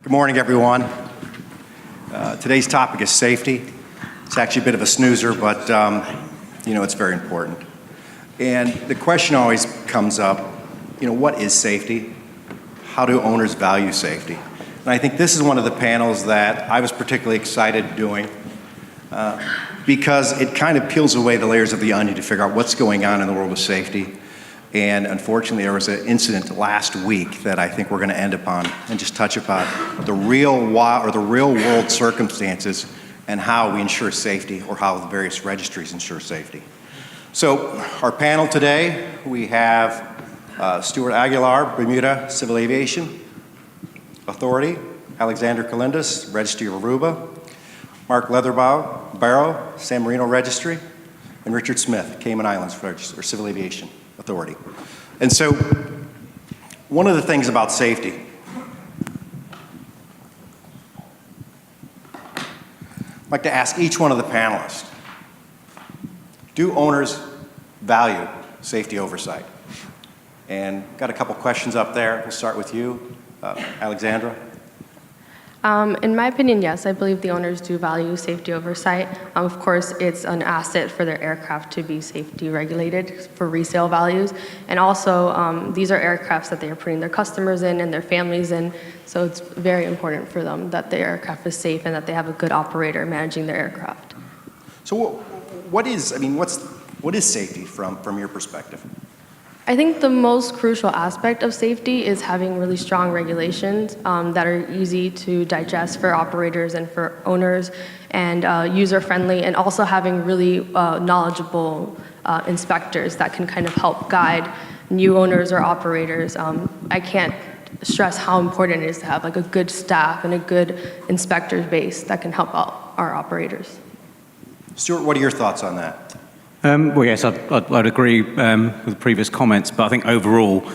Good morning, everyone. Today's topic is safety. It's actually a bit of a snoozer, but it's very important. And the question always comes up, what is safety? How do owners value safety? And I think this is one of the panels that I was particularly excited doing because it kind of peels away the layers of the onion to figure out what's going on in the world of safety. And unfortunately, there was an incident last week that I think we're going to end upon and just touch upon the real world circumstances and how we ensure safety, or how the various registries ensure safety. So our panel today, we have Stuart Algar, Bermuda Civil Aviation Authority, Alexandria Colindres, Registry of Aruba, Mark Leatherbarrow, San Marino Registry, and Richard Smith, Cayman Islands Registry, or Civil Aviation Authority. And so one of the things about safety, I'd like to ask each one of the panelists, do owners value safety oversight? And got a couple questions up there. We'll start with you, Alexandra. In my opinion, yes, I believe the owners do value safety oversight. Of course, it's an asset for their aircraft to be safety regulated for resale values. And also, these are aircrafts that they are putting their customers in and their families in. So it's very important for them that the aircraft is safe and that they have a good operator managing their aircraft. So what is safety from your perspective? I think the most crucial aspect of safety is having really strong regulations that are easy to digest for operators and for owners, and user-friendly, and also having really knowledgeable inspectors that can kind of help guide new owners or operators. I can't stress how important it is to have like a good staff and a good inspector base that can help out our operators. Stuart, what are your thoughts on that? Well, yes, I'd agree with the previous comments, but I think overall,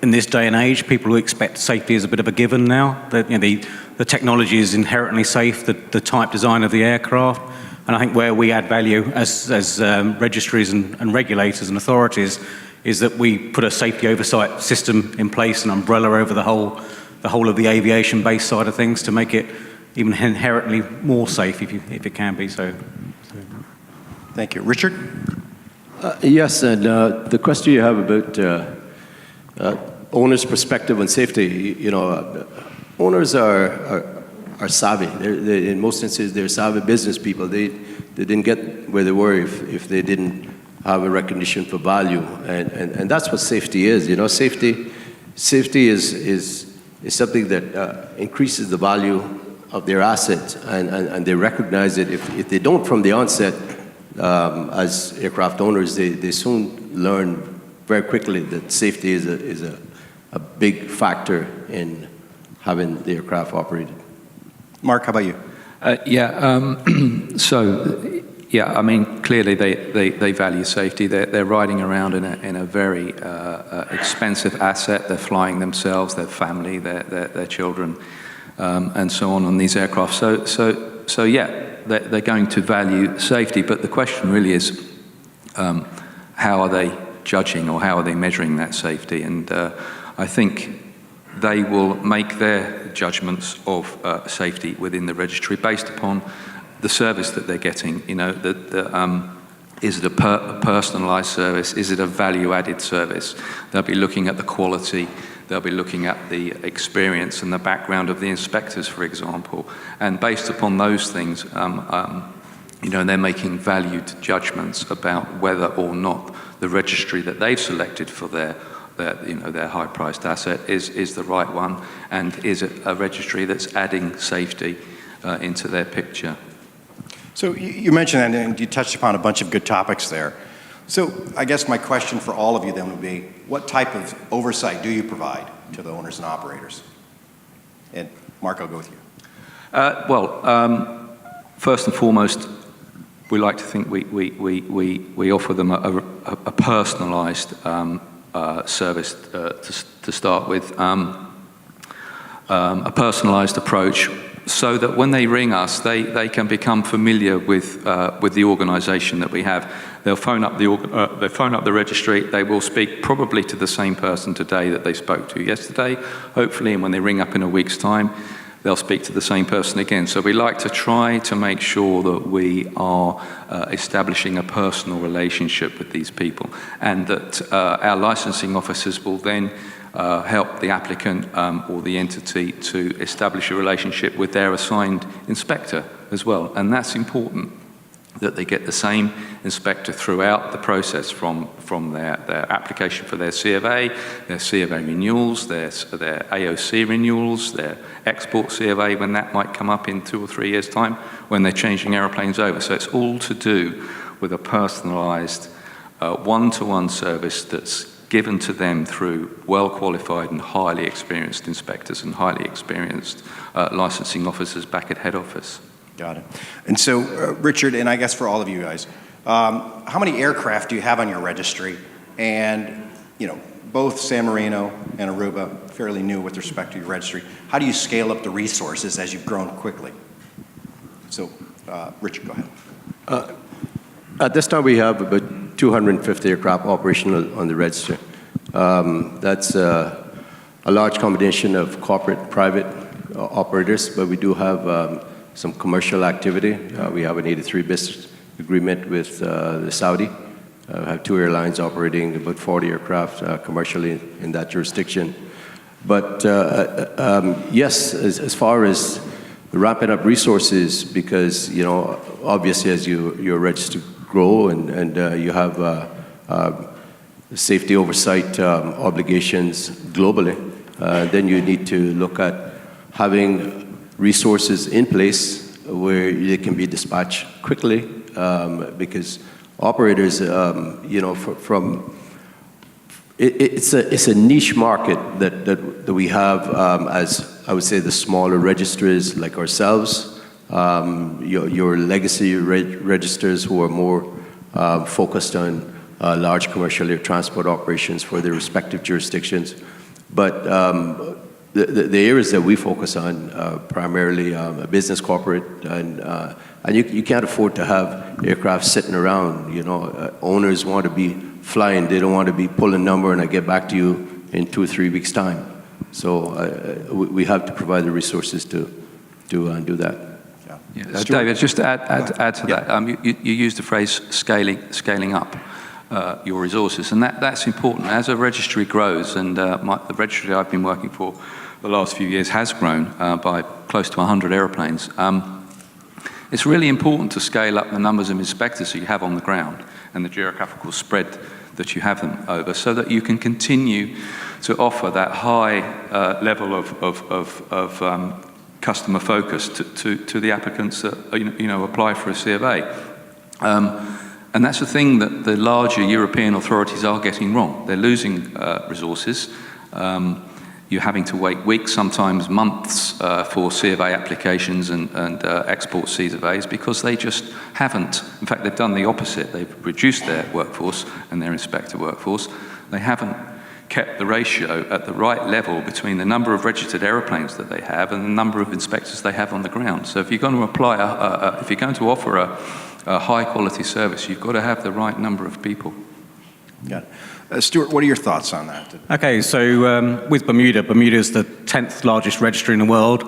in this day and age, people who expect safety is a bit of a given now. The technology is inherently safe, the type design of the aircraft, and I think where we add value as registries and regulators and authorities is that we put a safety oversight system in place, an umbrella over the whole of the aviation-based side of things to make it even inherently more safe if it can be so. Thank you. Richard? Yes, and the question you have about owners' perspective on safety, owners are savvy. In most instances, they're savvy business people. They didn't get where they were if they didn't have a recognition for value, and that's what safety is. Safety is something that increases the value of their assets, and they recognize it. If they don't from the onset, as aircraft owners, they soon learn very quickly that safety is a big factor in having the aircraft operated. Mark, how about you? Clearly they value safety. They're riding around in a very expensive asset. They're flying themselves, their family, their children, and so on these aircraft. So yeah. They're going to value safety, but the question really is, how are they judging or how are they measuring that safety? And I think they will make their judgments of safety within the registry based upon the service that they're getting. Is it a personalised service? Is it a value-added service? They'll be looking at the quality. They'll be looking at the experience and the background of the inspectors, for example. And based upon those things, they're making valued judgments about whether or not the registry that they've selected for their high-priced asset is the right one, and is it a registry that's adding safety into their picture. So you mentioned that, and you touched upon a bunch of good topics there. So I guess my question for all of you then would be, what type of oversight do you provide to the owners and operators? And Mark, I'll go with you. First and foremost, we like to think we offer them a personalised service to start with. A personalised approach so that when they ring us, they can become familiar with the organisation that we have. They'll phone up the registry. They will speak probably to the same person today that they spoke to yesterday, hopefully, and when they ring up in a week's time, they'll speak to the same person again. So we like to try to make sure that we are establishing a personal relationship with these people, and that our licensing officers will then help the applicant or the entity to establish a relationship with their assigned inspector as well. And that's important, that they get the same inspector throughout the process, from their application for their C of A renewals, their AOC renewals, their export C of A, when that might come up in 2 or 3 years' time, when they're changing aeroplanes over. So it's all to do with a personalised, one-to-one service that's given to them through well-qualified and highly experienced inspectors and highly experienced licensing officers back at head office. Got it. And so, Richard, and I guess for all of you guys, how many aircraft do you have on your registry? And, you know, both San Marino and Aruba, fairly new with respect to your registry. How do you scale up the resources as you've grown quickly? So, Richard, go ahead. At this time, we have about 250 aircraft operational on the registry. That's a large combination of corporate, private operators, but we do have some commercial activity. We have an 83 business agreement with the Saudi. We have 2 airlines operating about 40 aircraft commercially in that jurisdiction. But yes, as far as ramping up resources, because, you know, obviously as your registry grow and you have safety oversight obligations globally, then you need to look at having resources in place where they can be dispatched quickly, because operators, you know, it's a niche market that we have, as I would say, the smaller registries like ourselves, your legacy registers who are more focused on large commercial air transport operations for their respective jurisdictions. But the areas that we focus on primarily business, corporate, and you can't afford to have aircraft sitting around. You know, owners want to be flying; they don't want to be pull a number and I get back to you in 2 or 3 weeks' time. So we have to provide the resources to do that. Yeah. David, just to add to that, you used the phrase scaling up your resources, and that's important. As a registry grows, and the registry I've been working for the last few years has grown by close to 100 aeroplanes, it's really important to scale up the numbers of inspectors that you have on the ground and the geographical spread that you have them over, so that you can continue to offer that high level of customer focus to the applicants that apply for a C of A. And that's the thing that the larger European authorities are getting wrong. They're losing resources. You're having to wait weeks, sometimes months, for C of A applications and export C of A's, because they just haven't. In fact, they've done the opposite. They've reduced their workforce and their inspector workforce. They haven't kept the ratio at the right level between the number of registered aeroplanes that they have and the number of inspectors they have on the ground. So if you're going to apply, if you're going to offer a high-quality service, you've got to have the right number of people. Got it. Stuart, what are your thoughts on that? Okay, so with Bermuda is the 10th largest registry in the world.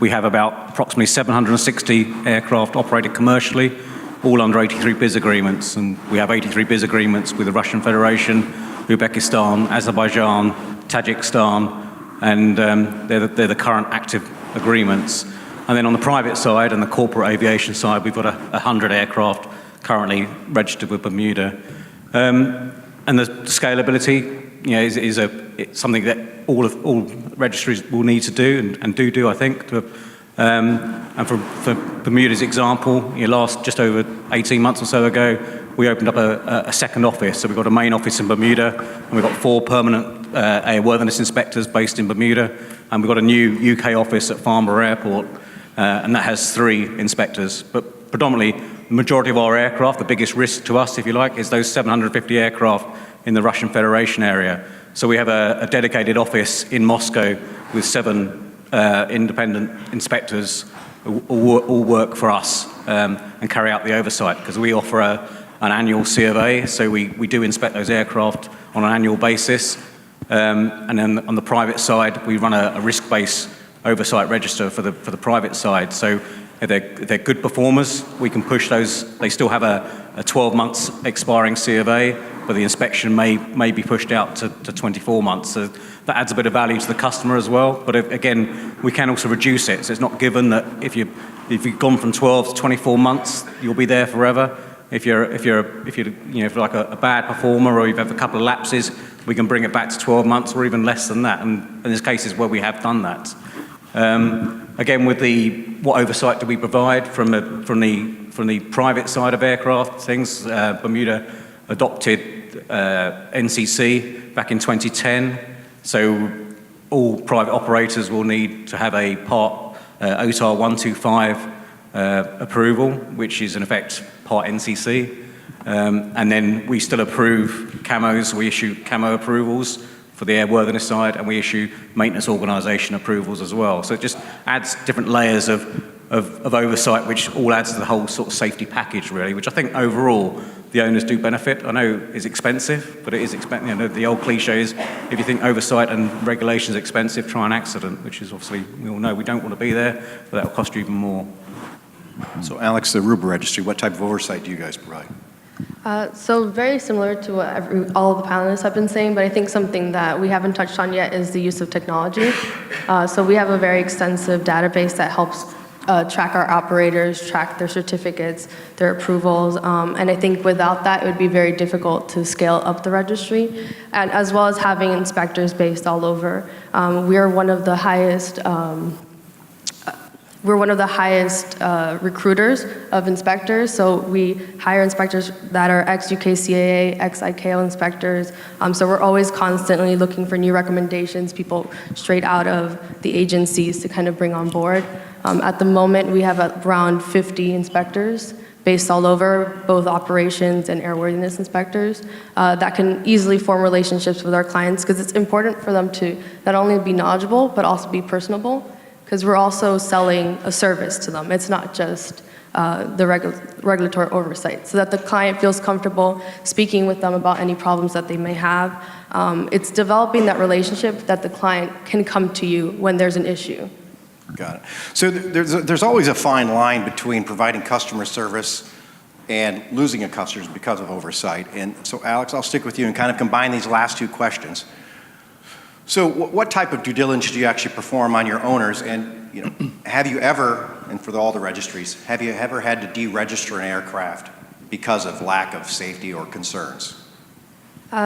We have about approximately 760 aircraft operated commercially, all under 83 biz agreements. And we have 83 biz agreements with the Russian Federation, Uzbekistan, Azerbaijan, Tajikistan, and they're the current active agreements. And then on the private side and the corporate aviation side, we've got 100 aircraft currently registered with Bermuda. And the scalability, is something that all registries will need to do and do, I think. And for Bermuda's example, just over 18 months or so ago, we opened up a second office. So we've got a main office in Bermuda, and we've got 4 permanent airworthiness inspectors based in Bermuda, and we've got a new UK office at Farnborough Airport, and that has 3 inspectors. But predominantly, the majority of our aircraft, the biggest risk to us, if you like, is those 750 aircraft in the Russian Federation area. So we have a dedicated office in Moscow with 7 independent inspectors all work for us and carry out the oversight, because we offer an annual C of A, so we do inspect those aircraft on an annual basis. And then on the private side, we run a risk-based oversight register for the private side. So if they're good performers, we can push those. They still have a 12 months expiring C of A, but the inspection may be pushed out to 24 months. So that adds a bit of value to the customer as well. But again, we can also reduce it. So it's not given that if you've gone from 12 to 24 months, you'll be there forever. If you're like a bad performer, or you've had a couple of lapses, we can bring it back to 12 months or even less than that. And there's cases where we have done that. Again, with what oversight do we provide from the private side of aircraft things? Bermuda adopted NCC back in 2010. So all private operators will need to have a Part OTAR 125 approval, which is in effect Part NCC. And then we still approve camos. We issue camo approvals for the airworthiness side, and we issue maintenance organisation approvals as well. So it just adds different layers of oversight, which all adds to the whole sort of safety package, really, which I think overall the owners do benefit. I know it's expensive, but it is expensive. You know, the old cliche is, if you think oversight and regulation is expensive, try an accident, which is obviously, we all know we don't want to be there, but that will cost you even more. So Alex, the Aruba Registry, what type of oversight do you guys provide? So very similar to what all of the panelists have been saying, but I think something that we haven't touched on yet is the use of technology. So we have a very extensive database that helps track our operators, track their certificates, their approvals, and I think without that, it would be very difficult to scale up the registry, and as well as having inspectors based all over. We're one of the highest recruiters of inspectors, so we hire inspectors that are ex-UKCAA, ex-ICAO inspectors, so we're always constantly looking for new recommendations, people straight out of the agencies to kind of bring on board. At the moment, we have around 50 inspectors based all over, both operations and airworthiness inspectors, that can easily form relationships with our clients, because it's important for them to not only be knowledgeable, but also be personable, because we're also selling a service to them. It's not just the regulatory oversight, so that the client feels comfortable speaking with them about any problems that they may have. It's developing that relationship that the client can come to you when there's an issue. Got it. So there's always a fine line between providing customer service and losing a customer because of oversight. And so Alex, I'll stick with you and kind of combine these last two questions. So what type of due diligence do you actually perform on your owners? And have you ever, and for all the registries, have you ever had to deregister an aircraft because of lack of safety or concerns?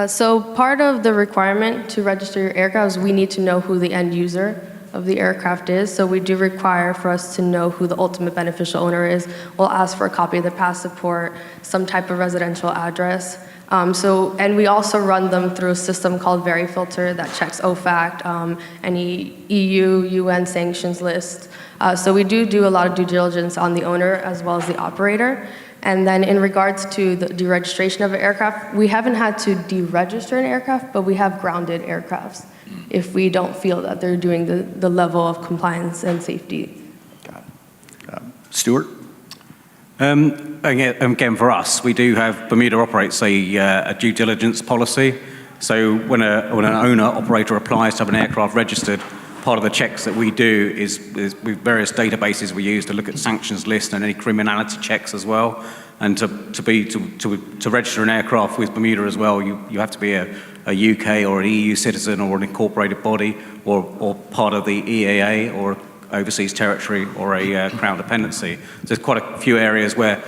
So part of the requirement to register your aircraft is we need to know who the end user of the aircraft is. So we do require for us to know who the ultimate beneficial owner is. We'll ask for a copy of the passport, some type of residential address. And we also run them through a system called VeriFilter that checks OFAC, any EU, UN sanctions lists. So we do a lot of due diligence on the owner as well as the operator. And then in regards to the deregistration of an aircraft, we haven't had to deregister an aircraft, but we have grounded aircrafts if we don't feel that they're doing the level of compliance and safety. Got it. Stuart? Again, for us, we do have, Bermuda operates a due diligence policy. So when an owner operator applies to have an aircraft registered, part of the checks that we do is with various databases we use to look at sanctions lists and any criminality checks as well. And to register an aircraft with Bermuda as well, you have to be a UK or an EU citizen or an incorporated body or part of the EAA or overseas territory or a crown dependency. So there's quite a few areas where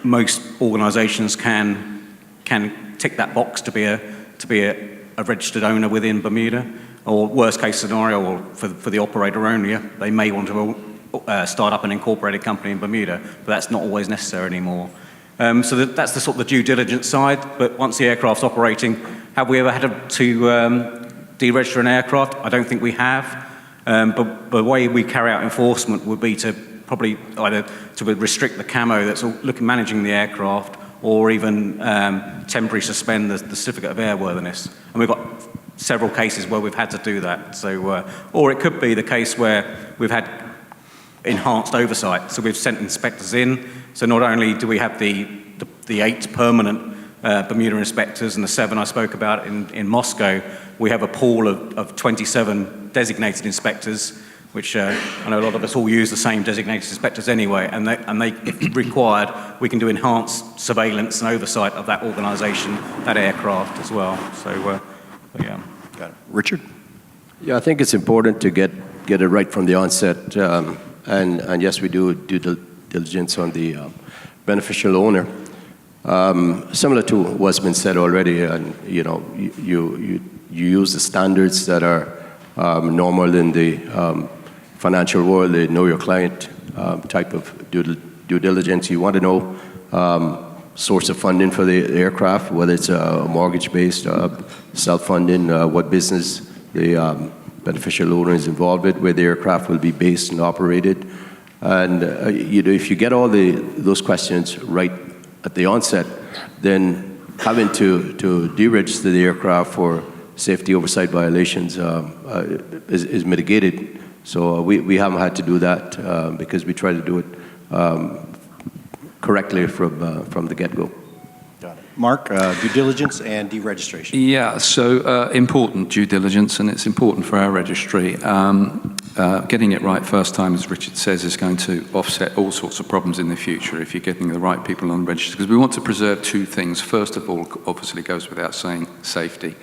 most organisations can tick that box to be a registered owner within Bermuda. Or worst case scenario, or for the operator only, they may want to start up an incorporated company in Bermuda, but that's not always necessary anymore. So that's the sort of the due diligence side. But once the aircraft's operating, have we ever had to deregister an aircraft? I don't think we have. But the way we carry out enforcement would be to probably either to restrict the camo that's managing the aircraft, or even temporarily suspend the certificate of airworthiness. And we've got several cases where we've had to do that. So, or it could be the case where we've had enhanced oversight. So we've sent inspectors in. So not only do we have the 8 permanent Bermuda inspectors and the 7 I spoke about in Moscow, we have a pool of 27 designated inspectors, which I know a lot of us all use the same designated inspectors anyway, and they, if required, we can do enhanced surveillance and oversight of that organisation, that aircraft as well. So, yeah. Got it. Richard? Yeah, I think it's important to get it right from the onset. And yes, we do due diligence on the beneficial owner. Similar to what's been said already, and you use the standards that are normal in the financial world, the know your client type of due diligence. You want to know source of funding for the aircraft, whether it's mortgage-based, self-funding, what business the beneficial owner is involved with, where the aircraft will be based and operated. And if you get all those questions right at the onset, then having to deregister the aircraft for safety oversight violations is mitigated. So we haven't had to do that because we try to do it correctly from the get-go. Got it. Mark, due diligence and deregistration. Yeah, so important due diligence, and it's important for our registry. Getting it right first time, as Richard says, is going to offset all sorts of problems in the future if you're getting the right people on the registry. Because we want to preserve 2 things. First of all, obviously goes without saying, safety.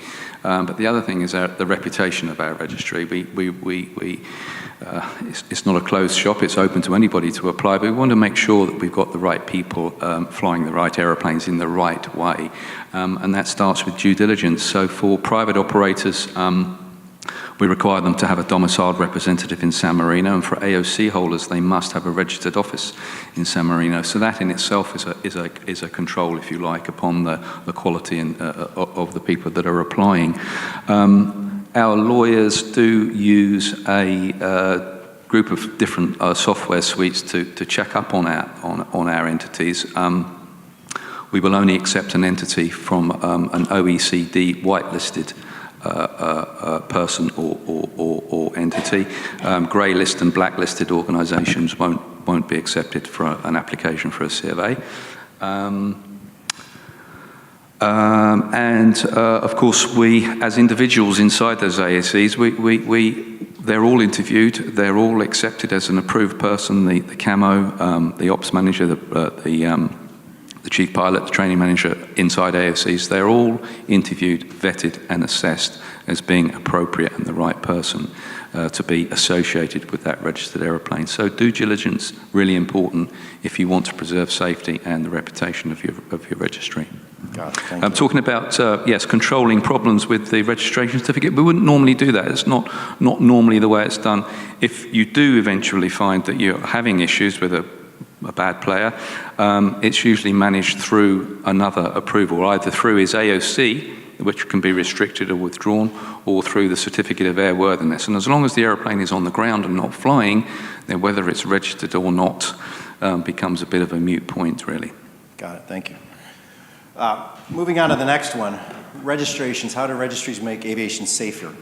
But the other thing is the reputation of our registry. It's not a closed shop, it's open to anybody to apply, but we want to make sure that we've got the right people flying the right aeroplanes in the right way. And that starts with due diligence. So for private operators, we require them to have a domiciled representative in San Marino, and for AOC holders, they must have a registered office in San Marino. So that in itself is a control, if you like, upon the quality of the people that are applying. Our lawyers do use a group of different software suites to check up on our entities. We will only accept an entity from an OECD whitelisted person or entity. Grey list and blacklisted organisations won't be accepted for an application for a CFA. Of course, we, as individuals inside those ASCs, they're all interviewed, they're all accepted as an approved person. The camo, the ops manager, the chief pilot, the training manager inside ASCs, they're all interviewed, vetted, and assessed as being appropriate and the right person to be associated with that registered aeroplane. So due diligence, really important if you want to preserve safety and the reputation of your registry. I'm talking about, yes, controlling problems with the registration certificate. We wouldn't normally do that. It's not normally the way it's done. If you do eventually find that you're having issues with a bad player, it's usually managed through another approval, either through his AOC, which can be restricted or withdrawn, or through the certificate of airworthiness. And as long as the aeroplane is on the ground and not flying, then whether it's registered or not becomes a bit of a moot point, really. Got it, thank you. Moving on to the next one, registrations. How do registries make aviation safer?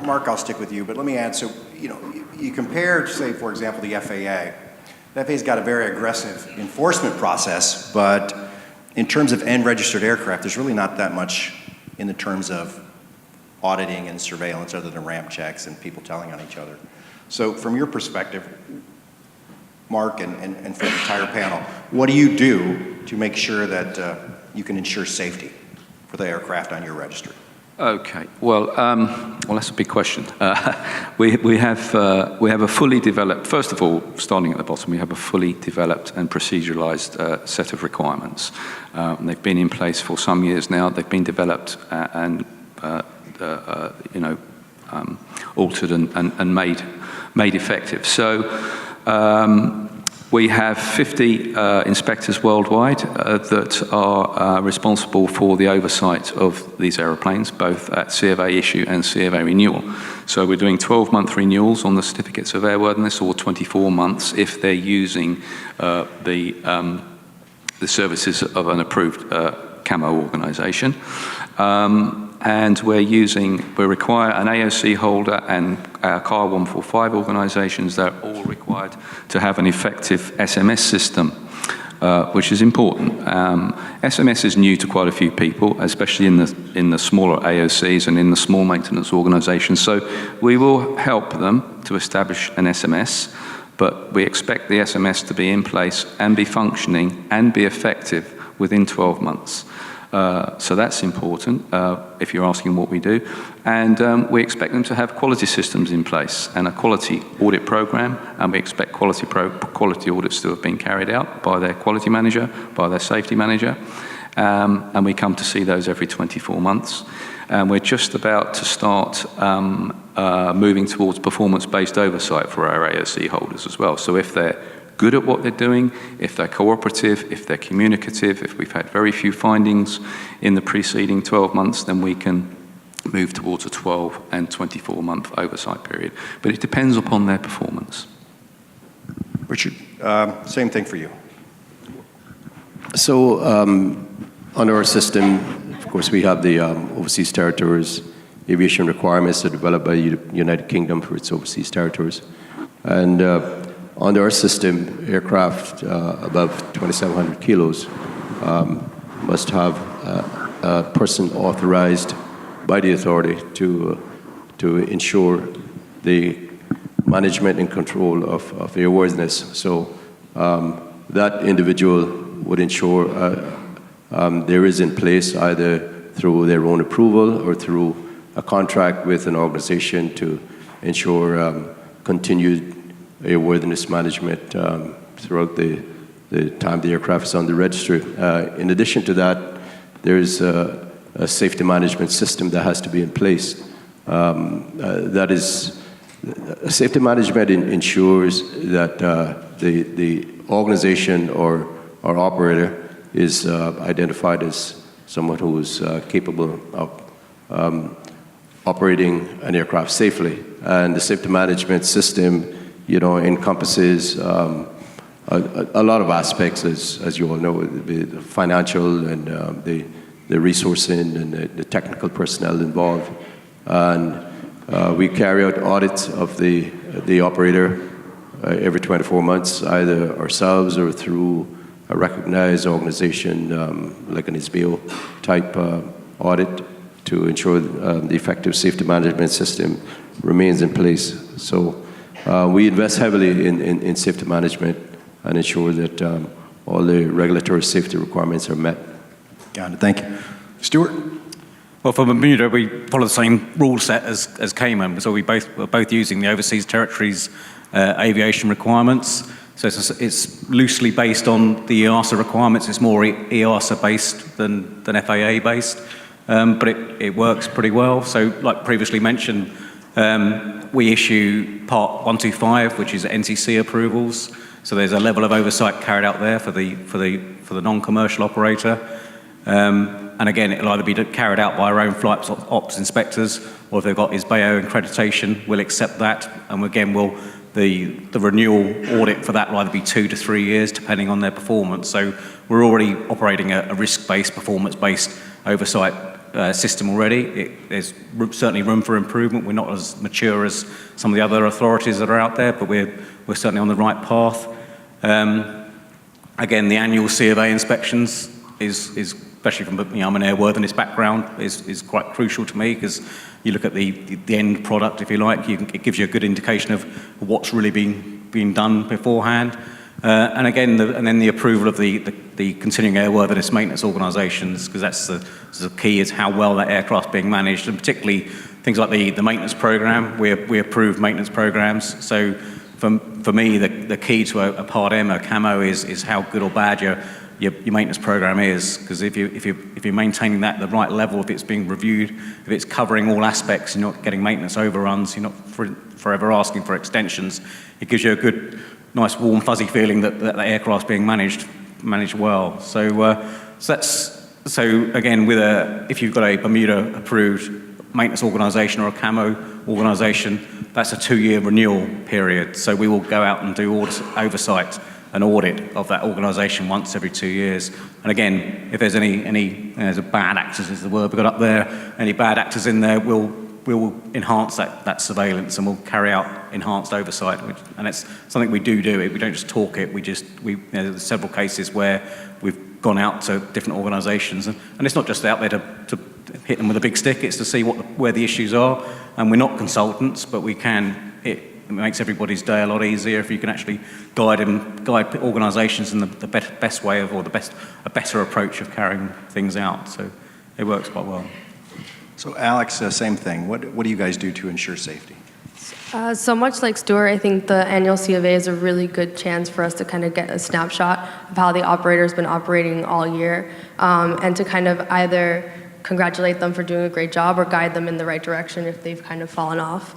Mark, I'll stick with you, but let me add, so, you compare, say, for example, the FAA. The FAA's got a very aggressive enforcement process, but in terms of registered aircraft, there's really not that much in the terms of auditing and surveillance other than ramp checks and people telling on each other. So from your perspective, Mark, and for the entire panel, what do you do to make sure that you can ensure safety for the aircraft on your registry? Okay. Well, that's a big question. We have a fully developed. First of all, starting at the bottom, we have a fully developed and proceduralized set of requirements. They've been in place for some years now. They've been developed and altered and made effective. So. We have 50 inspectors worldwide that are responsible for the oversight of these aeroplanes, both at CFA issue and CFA renewal. So we're doing 12-month renewals on the certificates of airworthiness, or 24 months if they're using the services of an approved camo organisation. And we require an AOC holder and CAR 145 organisations that are all required to have an effective SMS system, which is important. SMS is new to quite a few people, especially in the smaller AOCs and in the small maintenance organisations. So we will help them to establish an SMS, but we expect the SMS to be in place and be functioning and be effective within 12 months. So that's important if you're asking what we do. And we expect them to have quality systems in place and a quality audit program, and we expect quality audits to have been carried out by their quality manager, by their safety manager, and we come to see those every 24 months. And we're just about to start moving towards performance-based oversight for our AOC holders as well. So if they're good at what they're doing, if they're cooperative, if they're communicative, if we've had very few findings in the preceding 12 months, then we can move towards a 12 and 24-month oversight period. But it depends upon their performance. Richard, same thing for you. So under our system, of course, we have the overseas territories aviation requirements that are developed by the United Kingdom for its overseas territories. And under our system, aircraft above 2,700 kilos must have a person authorized by the authority to ensure the management and control of airworthiness. So that individual would ensure there is in place either through their own approval or through a contract with an organization to ensure continued airworthiness management throughout the time the aircraft is on the registry. In addition to that, there's a safety management system that has to be in place. That is, safety management ensures that the organization or operator is identified as someone who is capable of operating an aircraft safely. And the safety management system, encompasses a lot of aspects, as you all know, the financial and the resourcing and the technical personnel involved. And we carry out audits of the operator every 24 months, either ourselves or through a recognized organization like an ISBEO type audit to ensure the effective safety management system remains in place. So we invest heavily in safety management and ensure that all the regulatory safety requirements are met. Got it. Thank you. Stuart? Well, for Bermuda, we follow the same rule set as Cayman, so we're both using the overseas territories aviation requirements. So it's loosely based on the EASA requirements. It's more EASA based than FAA based, but it works pretty well. So, like previously mentioned, we issue Part 125, which is NCC approvals. So there's a level of oversight carried out there for the non-commercial operator. And again, it'll either be carried out by our own flight ops inspectors, or if they've got ISBEO accreditation, we'll accept that. And again, the renewal audit for that will either be 2 to 3 years, depending on their performance. So we're already operating a risk-based, performance-based oversight system already. There's certainly room for improvement. We're not as mature as some of the other authorities that are out there, but we're certainly on the right path. Again, the annual C of A inspections is especially from I'm an airworthiness background, is quite crucial to me, because you look at the end product, if you like, it gives you a good indication of what's really being done beforehand. And again, and then the approval of the continuing airworthiness maintenance organisations, because that's the key, is how well that aircraft's being managed, and particularly things like the maintenance programme. We approve maintenance programmes. So for me, the key to a Part M, a camo, is how good or bad your maintenance program is, because if you're maintaining that at the right level, if it's being reviewed, if it's covering all aspects, you're not getting maintenance overruns, you're not forever asking for extensions, it gives you a good, nice, warm, fuzzy feeling that the aircraft's being managed well. So again, if you've got a Bermuda approved maintenance organisation or a camo organisation, that's a 2-year renewal period. So we will go out and do oversight an audit of that organisation once every 2 years. And again, if there's any there's a bad actors is the word we've got up there, any bad actors in there, we'll enhance that surveillance and we'll carry out enhanced oversight. And it's something we do. We don't just talk it. There's several cases where we've gone out to different organisations, and it's not just out there to hit them with a big stick. It's to see where the issues are. And we're not consultants, but we can. It makes everybody's day a lot easier if you can actually guide organisations in the best way of, or a better approach of carrying things out. So it works quite well. So Alex, same thing. What do you guys do to ensure safety? So much like Stuart, I think the annual C of A is a really good chance for us to kind of get a snapshot of how the operator's been operating all year, and to kind of either congratulate them for doing a great job or guide them in the right direction if they've kind of fallen off.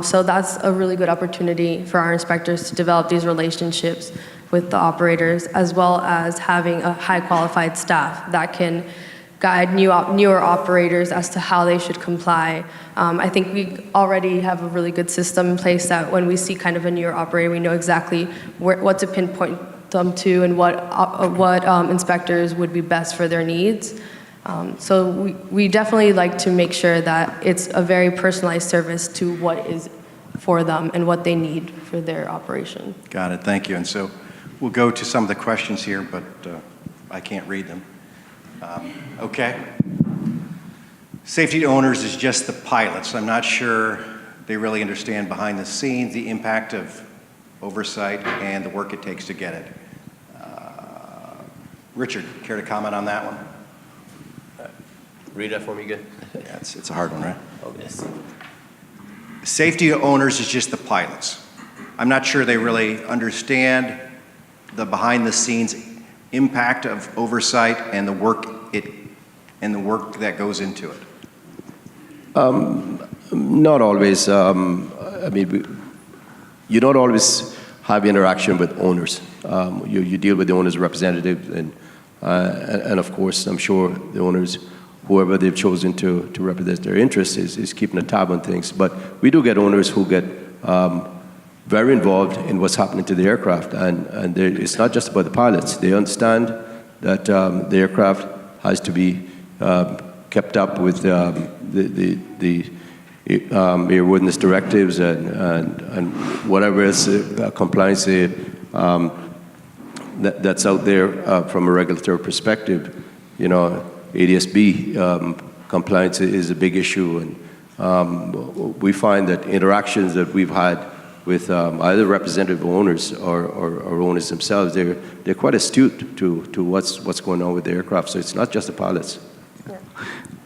So that's a really good opportunity for our inspectors to develop these relationships with the operators, as well as having a high qualified staff that can guide newer operators as to how they should comply. I think we already have a really good system in place that when we see kind of a newer operator, we know exactly what to pinpoint them to and what inspectors would be best for their needs. So we definitely like to make sure that it's a very personalized service to what is for them and what they need for their operation. Got it, thank you. And so we'll go to some of the questions here, but I can't read them. Okay. Safety to owners is just the pilots. I'm not sure they really understand behind the scenes the impact of oversight and the work it takes to get it. Richard, care to comment on that one? Read that for me again. Yeah, it's a hard one, right? Oh, yes. Safety to owners is just the pilots. I'm not sure they really understand the behind the scenes impact of oversight and the work that goes into it. Not always. I mean, you don't always have interaction with owners. You deal with the owner's representative, and of course, I'm sure the owners, whoever they've chosen to represent their interests, is keeping a tab on things. But we do get owners who get very involved in what's happening to the aircraft, and it's not just about the pilots. They understand that the aircraft has to be kept up with the airworthiness directives and whatever else compliance that's out there from a regulatory perspective. You know, ADS-B compliance is a big issue, and we find that interactions that we've had with either representative owners or owners themselves, they're quite astute to what's going on with the aircraft. So it's not just the pilots.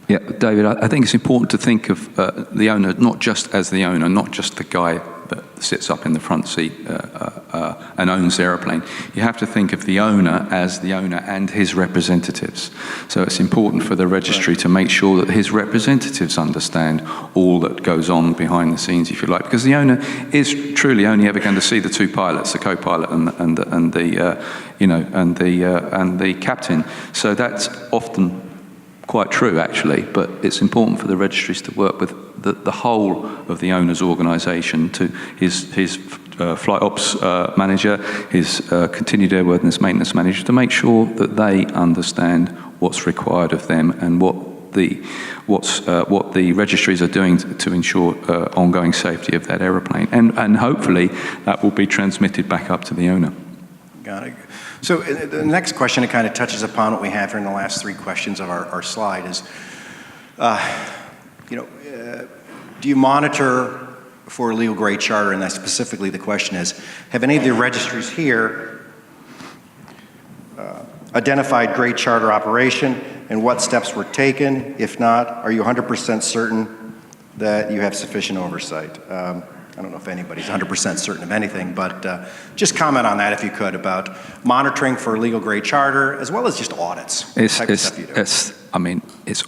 Yeah, David, I think it's important to think of the owner not just as the owner, not just the guy that sits up in the front seat and owns the aeroplane. You have to think of the owner as the owner and his representatives. So it's important for the registry to make sure that his representatives understand all that goes on behind the scenes, if you like, because the owner is truly only ever going to see the two pilots, the co-pilot and the captain. So that's often quite true, actually, but it's important for the registries to work with the whole of the owner's organisation, to his flight ops manager, his continued airworthiness maintenance manager, to make sure that they understand what's required of them and what the registries are doing to ensure ongoing safety of that aeroplane, and hopefully that will be transmitted back up to the owner. Got it. So the next question, it kind of touches upon what we have here in the last three questions of our slide is, do you monitor for a legal grade charter? And specifically the question is, have any of the registries here identified grade charter operation and what steps were taken? If not, are you 100% certain that you have sufficient oversight? I don't know if anybody's 100% certain of anything, but just comment on that if you could, about monitoring for legal grade charter as well as just audits. It's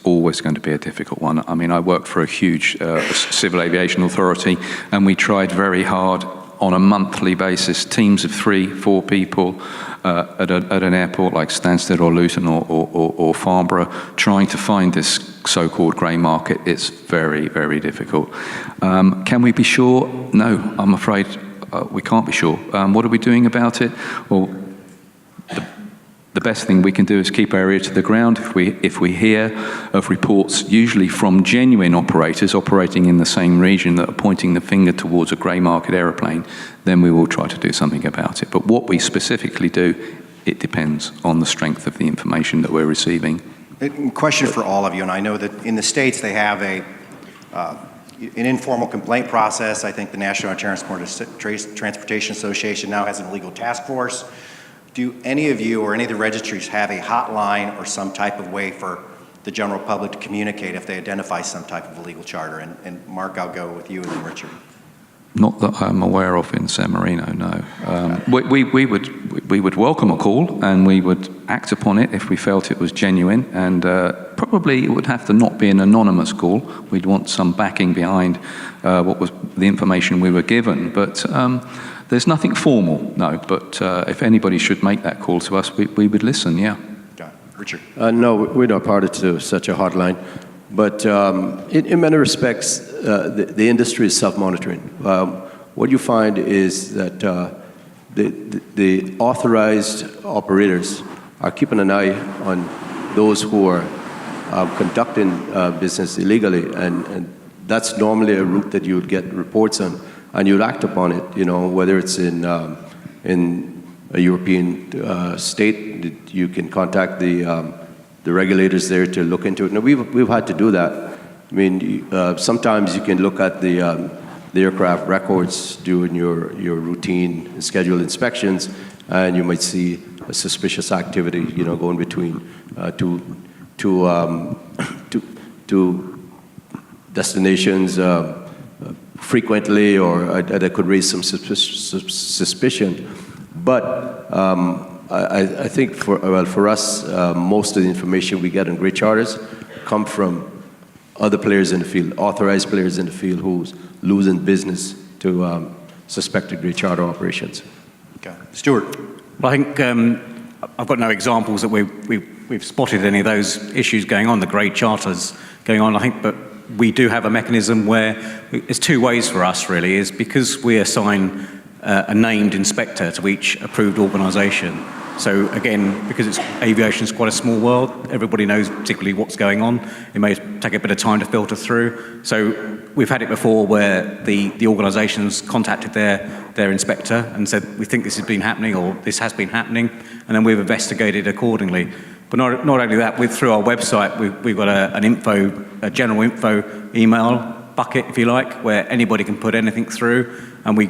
always going to be a difficult one. I mean, I worked for a huge civil aviation authority, and we tried very hard on a monthly basis, teams of 3-4 people at an airport like Stansted or Luton or Farnborough, trying to find this so-called grey market. It's very, very difficult. Can we be sure? No, I'm afraid we can't be sure. What are we doing about it? Well, the best thing we can do is keep our ear to the ground. If we hear of reports, usually from genuine operators operating in the same region that are pointing the finger towards a grey market aeroplane, then we will try to do something about it. But what we specifically do, it depends on the strength of the information that we're receiving. Question for all of you, and I know that in the States they have an informal complaint process. I think the National Transportation Association now has an illegal task force. Do any of you or any of the registries have a hotline or some type of way for the general public to communicate if they identify some type of illegal charter? And Mark, I'll go with you and then Richard. Not that I'm aware of in San Marino, no. We would welcome a call and we would act upon it if we felt it was genuine, and probably it would have to not be an anonymous call. We'd want some backing behind what was the information we were given, but there's nothing formal, no, but if anybody should make that call to us, we would listen, yeah. Okay. Richard. No, we're not party to such a hotline. But in many respects, the industry is self-monitoring. What you find is that the authorized operators are keeping an eye on those who are conducting business illegally, and that's normally a route that you would get reports on, and you'd act upon it. You know, whether it's in a European state, you can contact the regulators there to look into it. Now, we've had to do that. I mean, sometimes you can look at the aircraft records during your routine scheduled inspections, and you might see a suspicious activity, you know, going between two destinations frequently, or that could raise some suspicion. But I think for us, most of the information we get on gray charters come from other players in the field, authorized players in the field who's losing business to suspected gray charter operations. Okay. Stuart. Well, I think I've got no examples that we've spotted any of those issues going on, the grey charters going on, I think, but we do have a mechanism where it's two ways for us, really, is because we assign a named inspector to each approved organisation. So again, because aviation is quite a small world, everybody knows particularly what's going on. It may take a bit of time to filter through. So we've had it before where the organisations contacted their inspector and said, we think this has been happening, or this has been happening, and then we've investigated accordingly. But not only that, through our website, we've got a general info email bucket, if you like, where anybody can put anything through, and we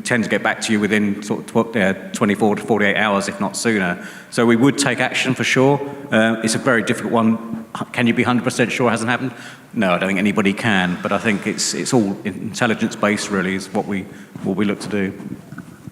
tend to get back to you within sort of 24 to 48 hours, if not sooner. So we would take action for sure. It's a very difficult one. Can you be 100% sure it hasn't happened? No, I don't think anybody can, but I think it's all intelligence-based, really, is what we look to do.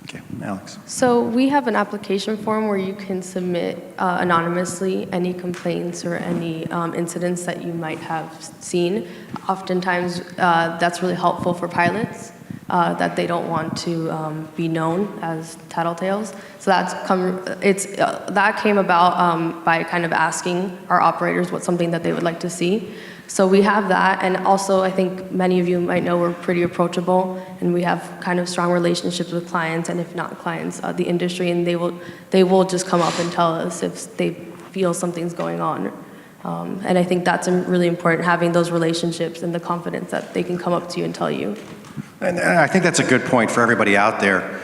Okay, Alex. So we have an application form where you can submit anonymously any complaints or any incidents that you might have seen. Oftentimes, that's really helpful for pilots, that they don't want to be known as tattletales. So that came about by kind of asking our operators what's something that they would like to see. So we have that, and also I think many of you might know we're pretty approachable, and we have kind of strong relationships with clients, and if not clients, the industry, and they will just come up and tell us if they feel something's going on. And I think that's really important, having those relationships and the confidence that they can come up to you and tell you. And I think that's a good point for everybody out there.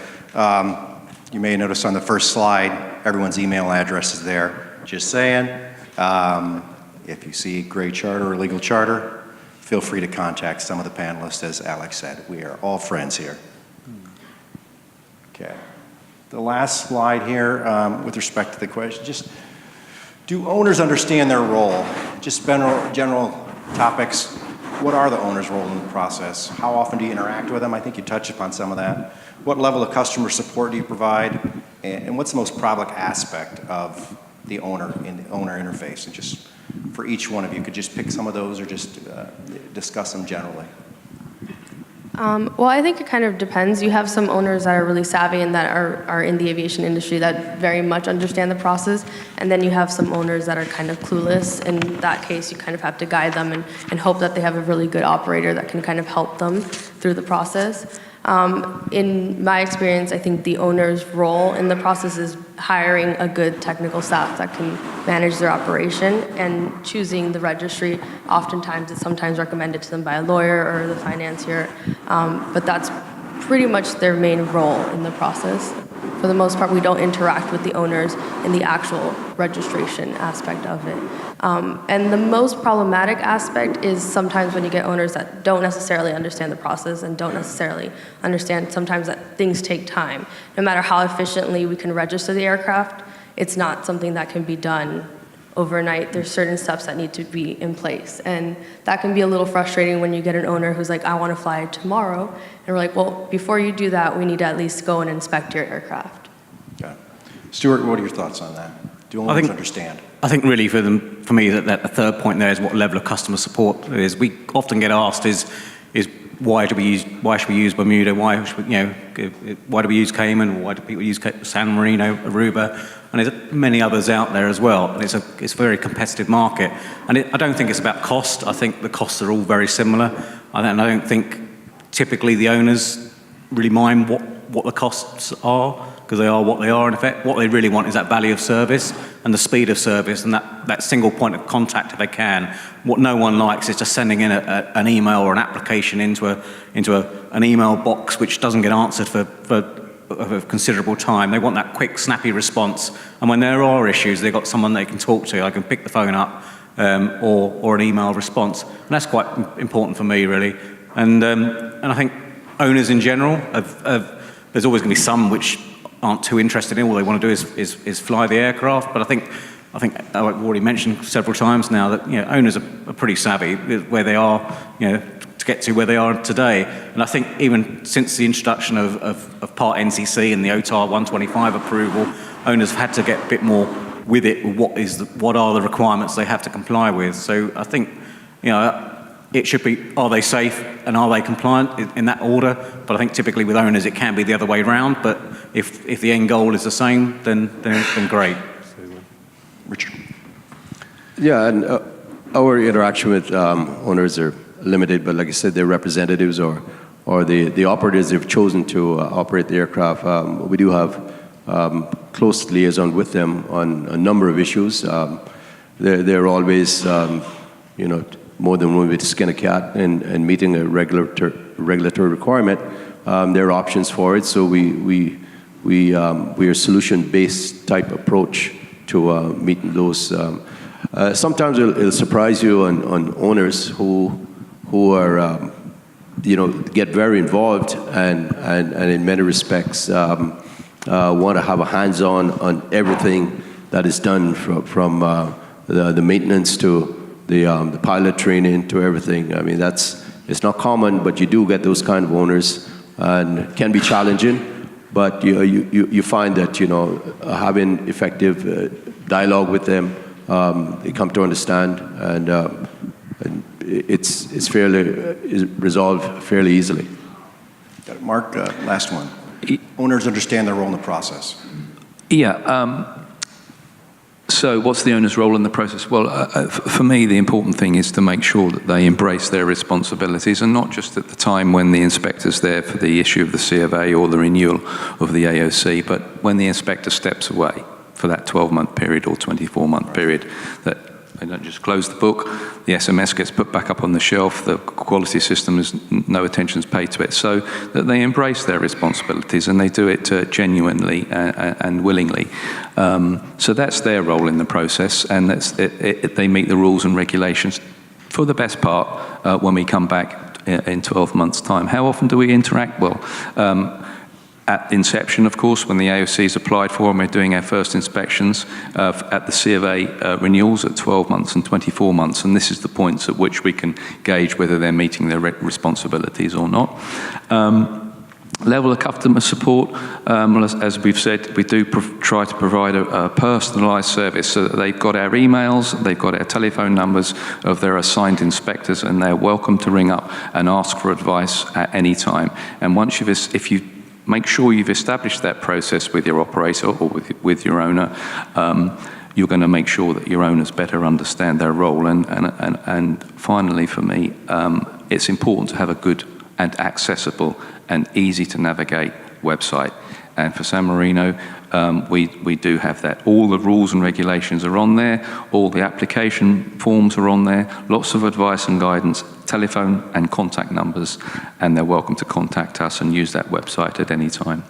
You may notice on the first slide, everyone's email address is there. Just saying. If you see gray charter or illegal charter, feel free to contact some of the panelists, as Alex said. We are all friends here. Okay. The last slide here, with respect to the question, just do owners understand their role? Just general topics. What are the owners' role in the process? How often do you interact with them? I think you touched upon some of that. What level of customer support do you provide? And what's the most problematic aspect of the owner in the owner interface? And just for each one of you, could just pick some of those or just discuss them generally. Well, I think it kind of depends. You have some owners that are really savvy and that are in the aviation industry that very much understand the process, and then you have some owners that are kind of clueless. In that case, you kind of have to guide them and hope that they have a really good operator that can kind of help them through the process. In my experience, I think the owner's role in the process is hiring a good technical staff that can manage their operation, and choosing the registry. Oftentimes, it's sometimes recommended to them by a lawyer or the financier, but that's pretty much their main role in the process. For the most part, we don't interact with the owners in the actual registration aspect of it. And the most problematic aspect is sometimes when you get owners that don't necessarily understand the process and don't necessarily understand sometimes that things take time. No matter how efficiently we can register the aircraft, it's not something that can be done overnight. There's certain steps that need to be in place. And that can be a little frustrating when you get an owner who's like, I want to fly tomorrow. And we're like, well, before you do that, we need to at least go and inspect your aircraft. Okay. Stuart, what are your thoughts on that? Do owners understand? I think really for me, that the third point there is what level of customer support is. We often get asked is why should we use Bermuda? Why do we use Cayman? Why do people use San Marino, Aruba? And there's many others out there as well. And it's a very competitive market. And I don't think it's about cost. I think the costs are all very similar. I don't think typically the owners really mind what the costs are, because they are what they are in effect. What they really want is that value of service and the speed of service and that single point of contact if they can. What no one likes is just sending in an email or an application into an email box which doesn't get answered for a considerable time. They want that quick, snappy response. And when there are issues, they've got someone they can talk to. I can pick the phone up or an email response. And that's quite important for me, really. And I think owners in general, there's always going to be some which aren't too interested in. All they want to do is fly the aircraft. But I think I've already mentioned several times now that owners are pretty savvy where they are, to get to where they are today. And I think even since the introduction of Part NCC and the OTAR 125 approval, owners have had to get a bit more with it. What are the requirements they have to comply with? So I think it should be, are they safe and are they compliant in that order? But I think typically with owners it can be the other way around. But if the end goal is the same, then great. Richard. Yeah, and our interaction with owners are limited, but like I said, their representatives or the operators have chosen to operate the aircraft. We do have close liaison with them on a number of issues. They're always, more than one way to skin a cat and meeting a regulatory requirement. There are options for it, so we are solution-based type approach to meeting those. Sometimes it'll surprise you on owners who are get very involved and in many respects want to have a hands-on everything that is done from the maintenance to the pilot training to everything. I mean, it's not common, but you do get those kind of owners, and it can be challenging. But you find that having effective dialogue with them, they come to understand, and it's fairly resolved fairly easily. Got it. Mark, last one. Owners understand their role in the process. Yeah. So what's the owner's role in the process? Well, for me, the important thing is to make sure that they embrace their responsibilities, and not just at the time when the inspector's there for the issue of the C of A or the renewal of the AOC, but when the inspector steps away for that 12-month period or 24-month period, that they don't just close the book, the SMS gets put back up on the shelf, the quality system is no attention is paid to it, so that they embrace their responsibilities and they do it genuinely and willingly. So that's their role in the process, and they meet the rules and regulations for the best part when we come back in 12 months' time. How often do we interact? Well, at inception, of course, when the AOC is applied for and we're doing our first inspections, at the C of A renewals at 12 months and 24 months, and this is the points at which we can gauge whether they're meeting their responsibilities or not. Level of customer support, as we've said, we do try to provide a personalised service so that they've got our emails, they've got our telephone numbers of their assigned inspectors, and they're welcome to ring up and ask for advice at any time. And once if you make sure you've established that process with your operator or with your owner, you're going to make sure that your owners better understand their role. And finally, for me, it's important to have a good and accessible and easy to navigate website. And for San Marino, we do have that. All the rules and regulations are on there. All the application forms are on there. Lots of advice and guidance, telephone and contact numbers, and they're welcome to contact us and use that website at any time.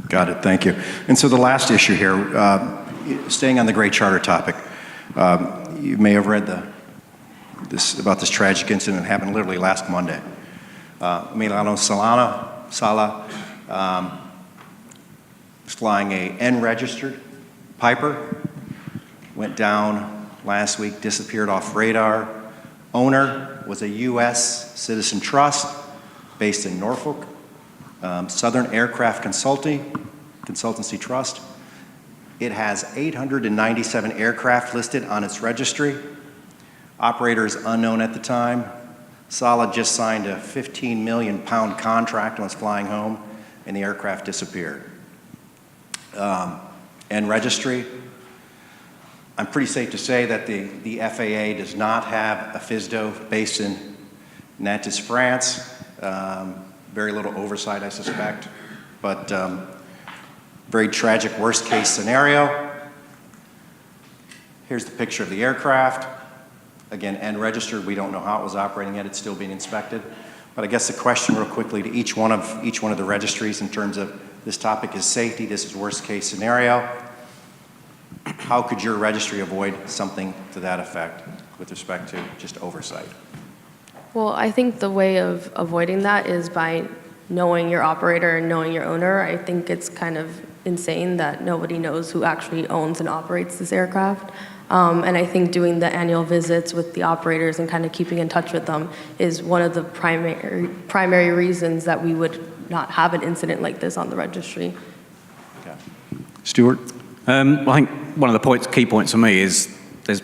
Got it, thank you. And so the last issue here, staying on the Great Charter topic, you may have read about this tragic incident that happened literally last Monday. Milano Sala was flying a N-registered Piper, went down last week, disappeared off radar. Owner was a U.S. Citizen Trust based in Norfolk, Southern Aircraft Consultancy Trust. It has 897 aircraft listed on its registry. Operator is unknown at the time. Sala just signed a 15 million pound contract and was flying home, and the aircraft disappeared. And registry, I'm pretty safe to say that the FAA does not have a FISDO based in Nantes, France. Very little oversight, I suspect, but very tragic worst case scenario. Here's the picture of the aircraft. Again, N-registered, we don't know how it was operating yet, it's still being inspected. But I guess the question real quickly to each one of the registries in terms of this topic is safety, this is worst case scenario. How could your registry avoid something to that effect with respect to just oversight? Well, I think the way of avoiding that is by knowing your operator and knowing your owner. I think it's kind of insane that nobody knows who actually owns and operates this aircraft. And I think doing the annual visits with the operators and kind of keeping in touch with them is one of the primary reasons that we would not have an incident like this on the registry. Okay. Stuart? I think one of the key points for me is there's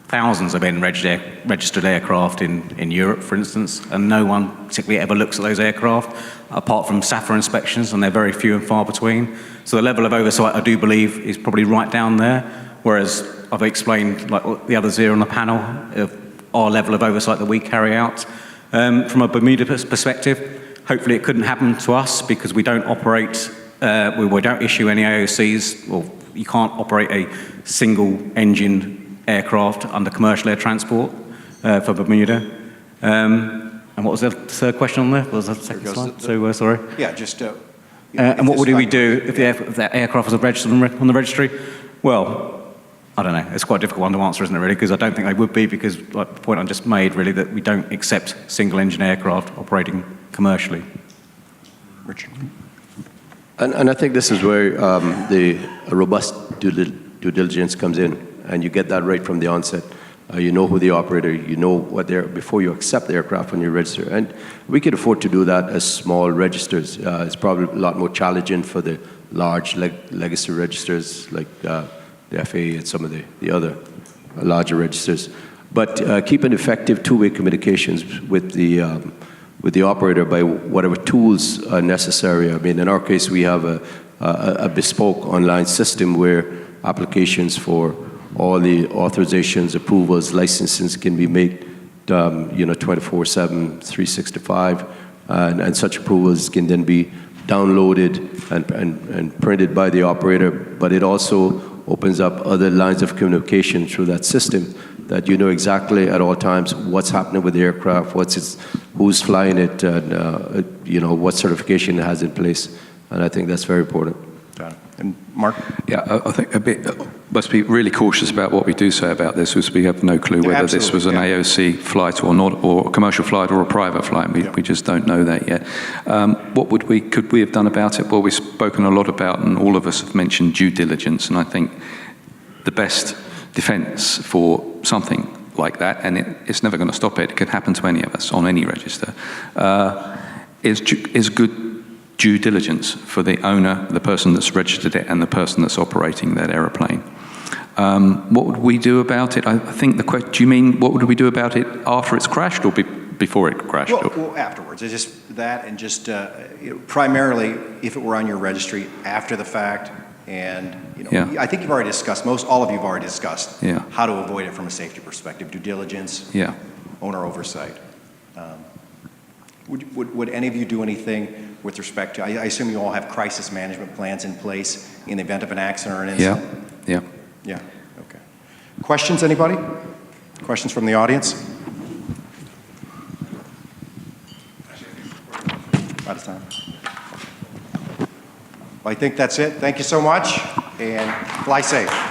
thousands of registered aircraft in Europe, for instance, and no one particularly ever looks at those aircraft, apart from SAFA inspections, and they're very few and far between. So the level of oversight, I do believe, is probably right down there, whereas I've explained, like the others here on the panel, of our level of oversight that we carry out. From a Bermuda perspective, hopefully it couldn't happen to us because we don't operate, we don't issue any AOCs, or you can't operate a single engine aircraft under commercial air transport for Bermuda. And what was the third question on there? What was the second slide? So, sorry. Yeah, just... and what would we do if that aircraft was registered on the registry? Well, I don't know. It's quite a difficult one to answer, isn't it, really? Because I don't think they would be, because like the point I just made, really, that we don't accept single-engine aircraft operating commercially. Richard? And I think this is where the robust due diligence comes in, and you get that right from the onset. You know who the operator, you know what they're, before you accept the aircraft when you register. And we could afford to do that as small registers. It's probably a lot more challenging for the large legacy registers like the FAA and some of the other larger registers. But keeping effective two-way communications with the operator by whatever tools are necessary. I mean, in our case, we have a bespoke online system where applications for all the authorizations, approvals, licenses can be made, 24/7, 365, and such approvals can then be downloaded and printed by the operator. But it also opens up other lines of communication through that system, that you know exactly at all times what's happening with the aircraft, who's flying it, and what certification it has in place. And I think that's very important. Got it. And Mark? Yeah, I think must be really cautious about what we do say about this, because we have no clue whether this was an AOC flight or not, or a commercial flight or a private flight. We just don't know that yet. What could we have done about it? Well, we've spoken a lot about, and all of us have mentioned due diligence, and I think the best defense for something like that, and it's never going to stop it could happen to any of us on any register, is good due diligence for the owner, the person that's registered it, and the person that's operating that aeroplane. What would we do about it? I think the question, do you mean what would we do about it after it's crashed or before it crashed? Well, afterwards. It's just that, and just primarily if it were on your registry after the fact. And I think you've already discussed, all of you have already discussed how to avoid it from a safety perspective, due diligence, owner oversight. Would any of you do anything with respect to, I assume you all have crisis management plans in place in the event of an accident or an incident? Yeah. Yeah, okay. Questions, anybody? Questions from the audience? Out of time. Well, I think that's it. Thank you so much, and fly safe.